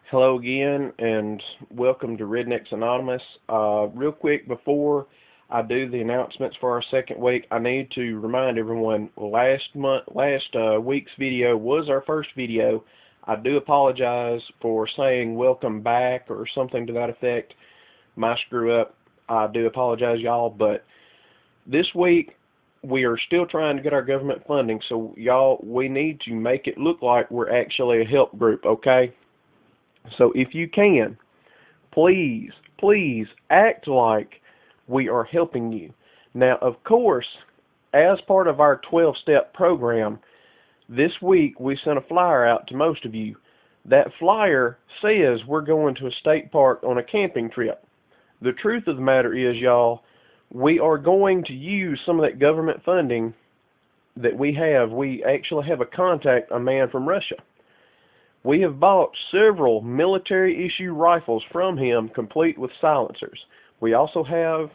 Hello again, and welcome to Rednecks Anonymous. Real quick, before I do the announcements for our second week, I need to remind everyone last week's video was our first video. I do apologize for saying welcome back or something to that effect. My screw up. I do apologize, y'all, but this week we are still trying to get our government funding, so y'all, we need to make it look like we're actually a help group, okay? So if you can, please act like we are helping you. Now, of course, as part of our 12-step program, this week we sent a flyer out to most of you. That flyer says we're going to a state park on a camping trip. The truth of the matter is, y'all, we are going to use some of that government funding that we have. We actually have a man from Russia. We have bought several military-issue rifles from him, complete with silencers. We also have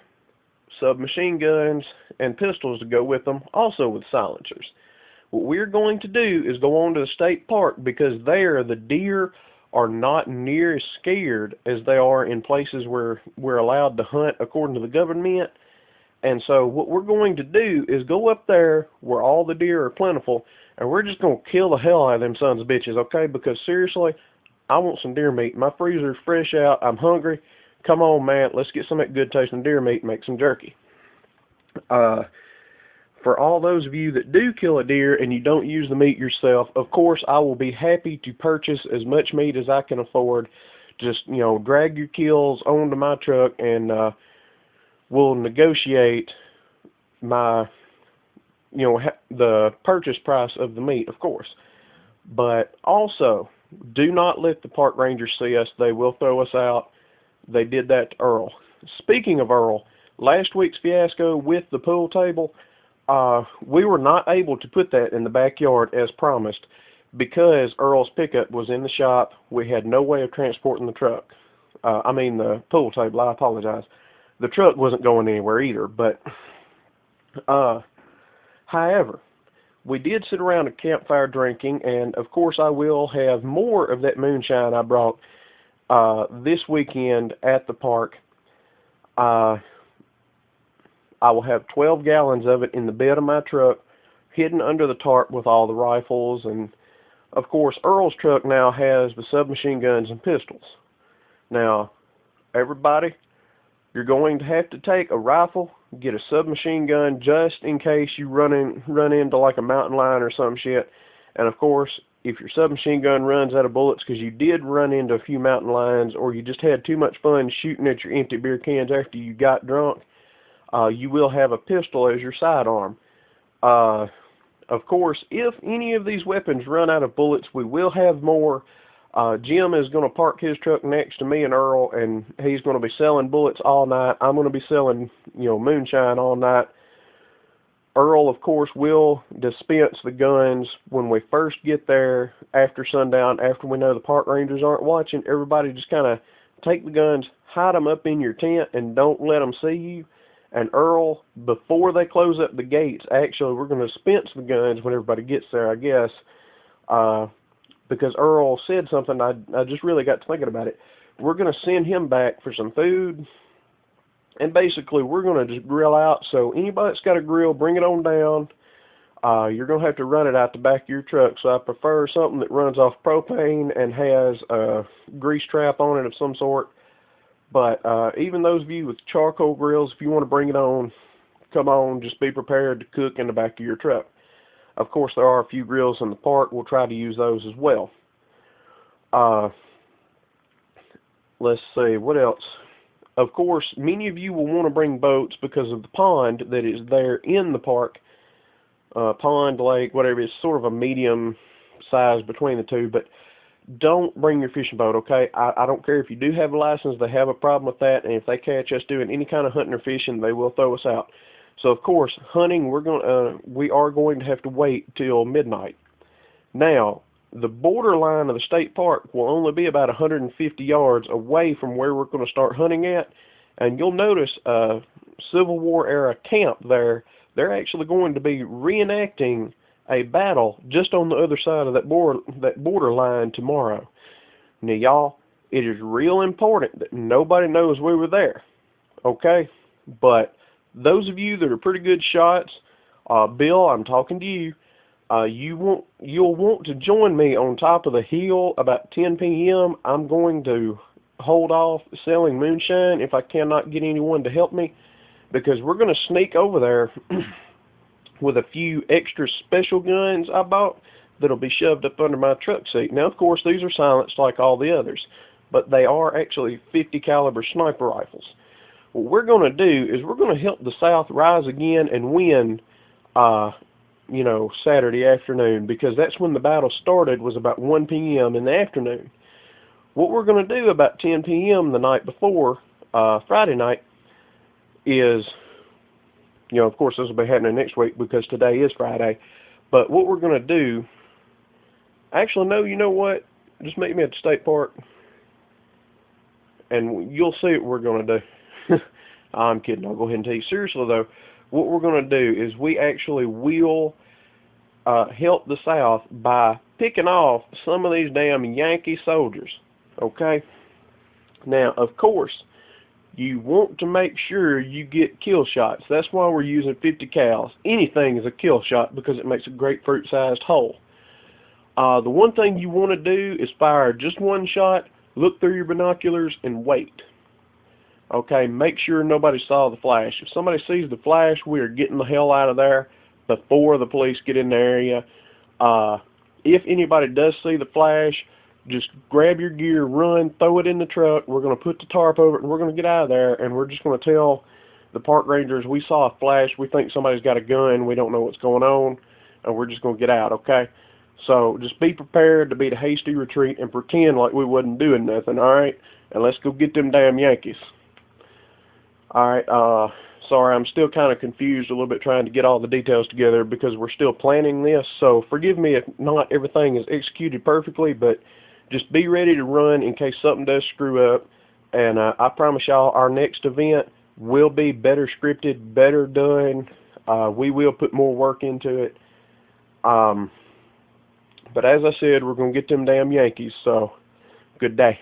submachine guns and pistols to go with them, also with silencers. What we're going to do is go on to the state park, because there the deer are not near as scared as they are in places where we're allowed to hunt according to the government. And so what we're going to do is go up there where all the deer are plentiful, and we're just going to kill the hell out of them sons of bitches, okay? Because seriously, I want some deer meat. My freezer's fresh out. I'm hungry. Come on, man. Let's get some of that good tasting deer meat and make some jerky. For all those of you that do kill a deer and you don't use the meat yourself, of course, I will be happy to purchase as much meat as I can afford. Just, drag your kills onto my truck, and we'll negotiate my, the purchase price of the meat, of course. But also, do not let the park rangers see us. They will throw us out. They did that to Earl. Speaking of Earl, last week's fiasco with the pool table, we were not able to put that in the backyard as promised because Earl's pickup was in the shop. We had no way of transporting the truck. The pool table, I apologize. The truck wasn't going anywhere either, but however, we did sit around a campfire drinking, and of course I will have more of that moonshine I brought this weekend at the park. I will have 12 gallons of it in the bed of my truck, hidden under the tarp with all the rifles, and of course Earl's truck now has the submachine guns and pistols. Now, everybody, you're going to have to take a rifle, get a submachine gun just in case you run into like a mountain lion or some shit. And of course, if your submachine gun runs out of bullets because you did run into a few mountain lions, or you just had too much fun shooting at your empty beer cans after you got drunk, you will have a pistol as your sidearm. Of course, if any of these weapons run out of bullets, we will have more. Jim is going to park his truck next to me and Earl, and he's going to be selling bullets all night. I'm going to be selling, moonshine all night. Earl, of course, will dispense the guns when we first get there after sundown, after we know the park rangers aren't watching. Everybody just kind of take the guns, hide them up in your tent, and don't let them see you. And Earl, before they close up the gates, actually, we're going to dispense the guns when everybody gets there, I guess. Because Earl said something, I just really got to thinking about it. We're going to send him back for some food, and basically we're going to just grill out. So anybody that's got a grill, bring it on down. You're going to have to run it out the back of your truck. So I prefer something that runs off propane and has a grease trap on it of some sort. But even those of you with charcoal grills, if you want to bring it on, come on, just be prepared to cook in the back of your truck. Of course, there are a few grills in the park. We'll try to use those as well. Let's see, what else? Of course, many of you will want to bring boats because of the pond that is there in the park. Pond, lake, whatever. It's sort of a medium size between the two, but don't bring your fishing boat, okay? I don't care if you do have a license. They have a problem with that, and if they catch us doing any kind of hunting or fishing, they will throw us out. So of course, hunting, we are going to have to wait till midnight. Now, the borderline of the state park will only be about 150 yards away from where we're going to start hunting at, and you'll notice a Civil War era camp there. They're actually going to be reenacting a battle just on the other side of that border line tomorrow. Now, y'all, It is real important that nobody knows we were there, okay? But those of you that are pretty good shots, Bill, I'm talking to you. You'll want to join me on top of the hill about 10 p.m. I'm going to hold off selling moonshine if I cannot get anyone to help me, because we're going to sneak over there with a few extra special guns I bought that'll be shoved up under my truck seat. Now, of course, these are silenced like all the others, but they are actually 50 caliber sniper rifles. What we're going to do is we're going to help the South rise again and win, you know, Saturday afternoon, because that's when the battle started, was about 1 p.m. in the afternoon. What we're going to do about 10 p.m. the night before, Friday night, is, you know, of course this will be happening next week because today is Friday, but what we're going to do, actually, no, you know what, just meet me at the state park, and you'll see what we're going to do. I'm kidding, I'll go ahead and tell you. Seriously though, what we're going to do is we actually will help the South by picking off some of these damn Yankee soldiers, okay? Now, of course, you want to make sure you get kill shots. That's why we're using 50 cals. Anything is a kill shot because it makes a grapefruit-sized hole. The one thing you want to do is fire just one shot, look through your binoculars, and wait. Okay, make sure nobody saw the flash. If somebody sees the flash, we are getting the hell out of there before the police get in the area. If anybody does see the flash, just grab your gear, run, throw it in the truck. We're going to put the tarp over it, and we're going to get out of there, and we're just going to tell the park rangers we saw a flash, we think somebody's got a gun, we don't know what's going on, and we're just going to get out, okay? So just be prepared to beat a hasty retreat and pretend like we wasn't doing nothing, all right? And let's go get them damn Yankees. All right, sorry, I'm still kind of confused a little bit trying to get all the details together because we're still planning this, so forgive me if not everything is executed perfectly, but just be ready to run in case something does screw up, and I promise y'all our next event will be better scripted, better done. We will put more work into it, but as I said, we're going to get them damn Yankees, so good day.